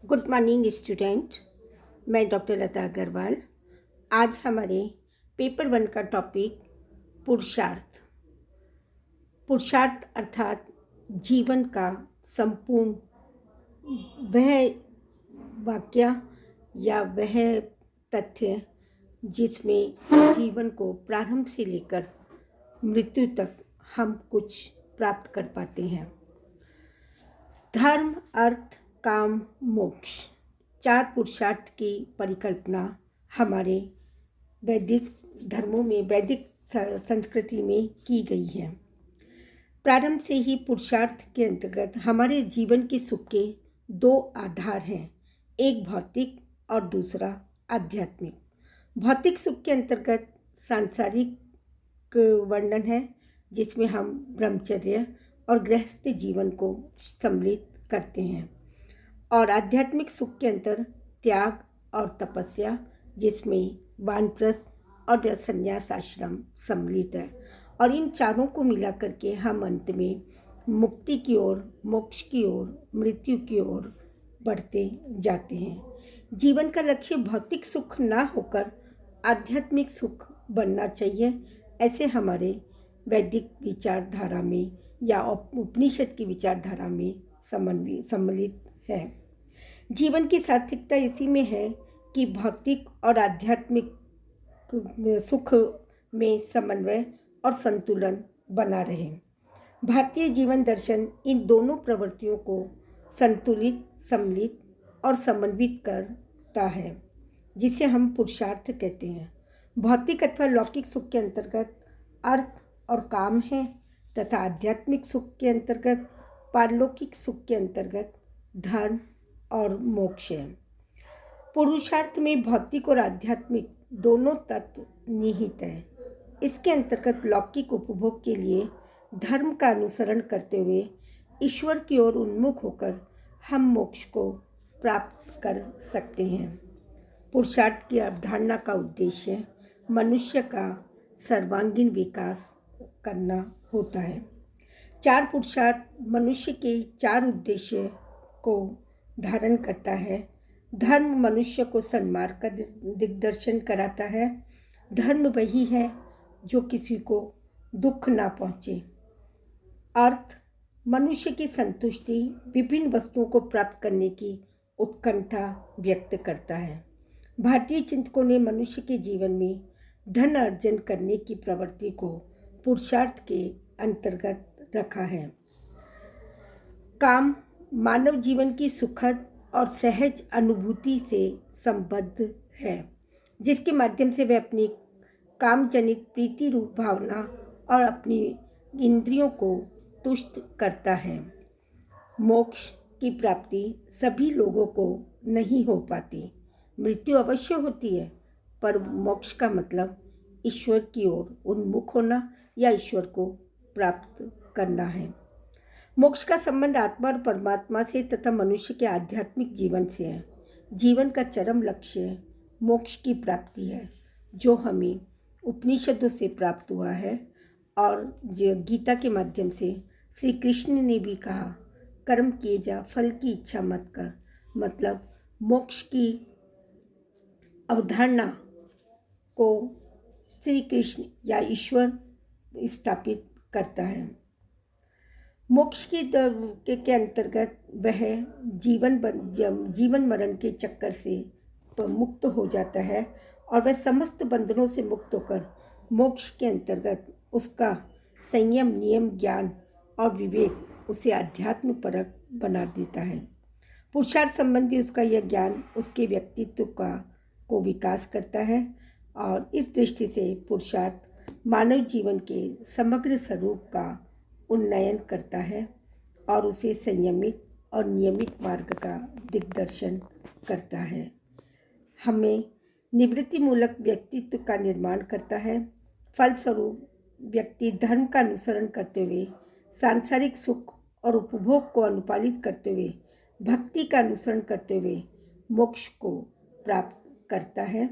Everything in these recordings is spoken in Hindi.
Good morning student. मैं डॉक्टर लता अग्रवाल। आज हमारे पेपर 1 का टॉपिक पुरुषार्थ। पुरुषार्थ अर्थात जीवन का संपूर्ण वह वाक्य या वह तथ्य जिसमें जीवन को प्रारंभ से लेकर मृत्यु तक हम कुछ प्राप्त कर पाते हैं। धर्म, अर्थ, काम, मोक्ष, 4 पुरुषार्थ की परिकल्पना हमारे वैदिक धर्मों में, वैदिक संस्कृति में की गई है। प्रारंभ से ही पुरुषार्थ के अंतर्गत हमारे जीवन के सुख के 2 आधार हैं, एक भौतिक और दूसरा आध्यात्मिक। भौतिक सुख के अंतर्गत सांसारिक वर्णन है, जिसमें हम ब्रह्मचर्य और गृहस्थ जीवन को सम्मिलित करते हैं, और आध्यात्मिक सुख के अंतर त्याग और तपस्या, जिसमें वानप्रस्थ और संन्यास आश्रम सम्मिलित है। और इन चारों को मिला करके हम अंत में मुक्ति की ओर, मोक्ष की ओर, मृत्यु की ओर बढ़ते जाते हैं। जीवन का लक्ष्य भौतिक सुख ना होकर आध्यात्मिक सुख बनना चाहिए, ऐसे हमारे वैदिक विचारधारा में या उपनिषद की विचारधारा में सम्मिलित है। जीवन की सार्थकता इसी में है कि भौतिक और आध्यात्मिक सुख में समन्वय और संतुलन बना रहे। भारतीय जीवन दर्शन इन दोनों प्रवृत्तियों को संतुलित, सम्मिलित और समन्वित करता है, जिसे हम पुरुषार्थ कहते हैं। भौतिक अथवा लौकिक सुख के अंतर्गत अर्थ और काम है, तथा आध्यात्मिक सुख के अंतर्गत, पारलौकिक सुख के अंतर्गत धर्म और मोक्ष है। पुरुषार्थ में भौतिक और आध्यात्मिक दोनों तत्व निहित हैं। इसके अंतर्गत लौकिक उपभोग के लिए धर्म का अनुसरण करते हुए ईश्वर की ओर उन्मुख होकर हम मोक्ष को प्राप्त कर सकते हैं। पुरुषार्थ की अवधारणा का उद्देश्य मनुष्य का सर्वांगीण विकास करना होता है। 4 पुरुषार्थ मनुष्य के 4 उद्देश्य को धारण करता है। धर्म मनुष्य को सन्मार्ग का दिग्दर्शन कराता है। धर्म वही है जो किसी को दुख ना पहुँचे। अर्थ मनुष्य की संतुष्टि, विभिन्न वस्तुओं को प्राप्त करने की उत्कंठा व्यक्त करता है। भारतीय चिंतकों ने मनुष्य के जीवन में धन अर्जन करने की प्रवृत्ति को पुरुषार्थ के अंतर्गत रखा है। काम मानव जीवन की सुखद और सहज अनुभूति से संबद्ध है, जिसके माध्यम से वह अपनी कामजनित प्रीति रूप भावना और अपनी इंद्रियों को तुष्ट करता है। मोक्ष की प्राप्ति सभी लोगों को नहीं हो पाती। मृत्यु अवश्य होती है, पर मोक्ष का मतलब ईश्वर की ओर उन्मुख होना या ईश्वर को प्राप्त करना है। मोक्ष का संबंध आत्मा और परमात्मा से तथा मनुष्य के आध्यात्मिक जीवन से है। जीवन का चरम लक्ष्य मोक्ष की प्राप्ति है, जो हमें उपनिषदों से प्राप्त हुआ है, और जो गीता के माध्यम से श्री कृष्ण ने भी कहा, कर्म किए जा, फल की इच्छा मत कर। मतलब मोक्ष की अवधारणा को श्री कृष्ण या ईश्वर स्थापित करता है। मोक्ष के अंतर्गत वह जीवन मरण के चक्कर से मुक्त हो जाता है, और वह समस्त बंधनों से मुक्त होकर मोक्ष के अंतर्गत उसका संयम, नियम, ज्ञान और विवेक उसे अध्यात्म परक बना देता है। पुरुषार्थ संबंधी उसका यह ज्ञान उसके व्यक्तित्व को विकास करता है, और इस दृष्टि से पुरुषार्थ मानव जीवन के समग्र स्वरूप का उन्नयन करता है और उसे संयमित और नियमित मार्ग का दिग्दर्शन करता है। हमें निवृत्तिमूलक व्यक्तित्व का निर्माण करता है। फलस्वरूप व्यक्ति धर्म का अनुसरण करते हुए सांसारिक सुख और उपभोग को अनुपालित करते हुए भक्ति का अनुसरण करते हुए मोक्ष को प्राप्त करता है।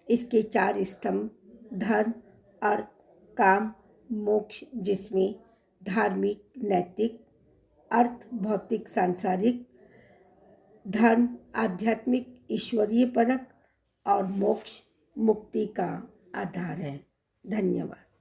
इसके 4 स्तंभ धर्म, अर्थ, काम, मोक्ष, जिसमें धार्मिक, नैतिक, अर्थ भौतिक सांसारिक, धर्म आध्यात्मिक ईश्वरीय परक और मोक्ष मुक्ति का आधार है। धन्यवाद।